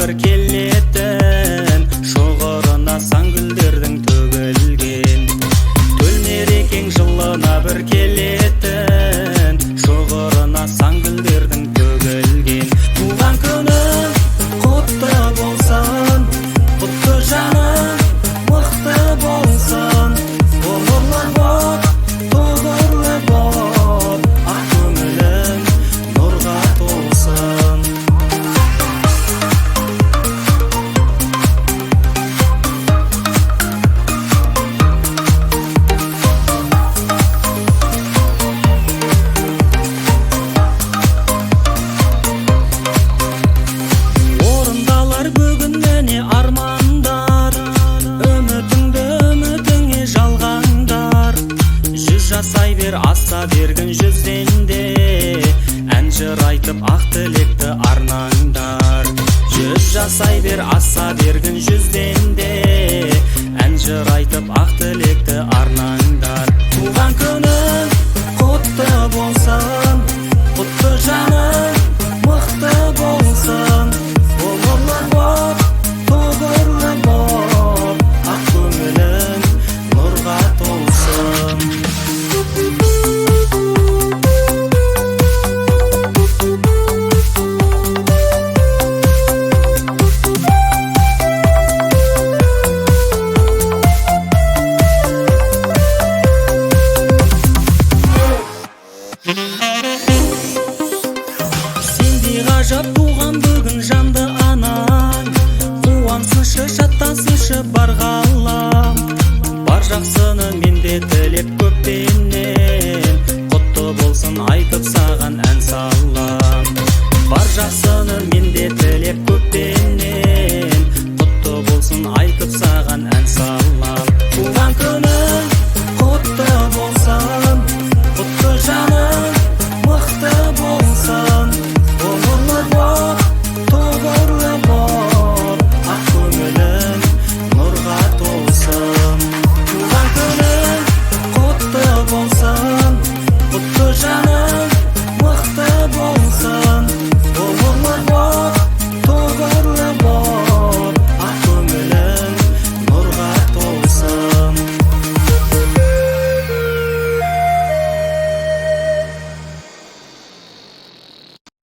бір келетін, шоғырына сан гүлдердің төгілген. Төлмерекең жылына бір келетін, шоғырына сан гүлдердің төгілген. Туған күнің құтты болсын, құтты жаның мықты болсын. Ғұмырлы бол, тұғырлы бол, ақ көңілің нұрға толсын. Орындалар бүгін міне армандар, үмітіңе жалғаңдар. Жүз жасай бер, аса бергін жүзден де, ән жыр айтып ақ тілекті арнаңдар. Жүз жасай бер, аса бергін жүзден де, ән жыр айтып ақ тілекті арнаңдар. Туған күнің құтты болсын, құтты жаның мықты болсын. Ғұмырлы бол, тұғырлы бол, ақ көңілің нұрға толсын. Сендей ғажап туған бүгін жанды анаң, қуансыншы, шаттансыншы бар ғалам. Бар жақсыны менде тілеп көппенен, құтты болсын айтып саған ән салам. Бар жақсыны менде тілеп көппенен, құтты болсын айтып саған ән салам.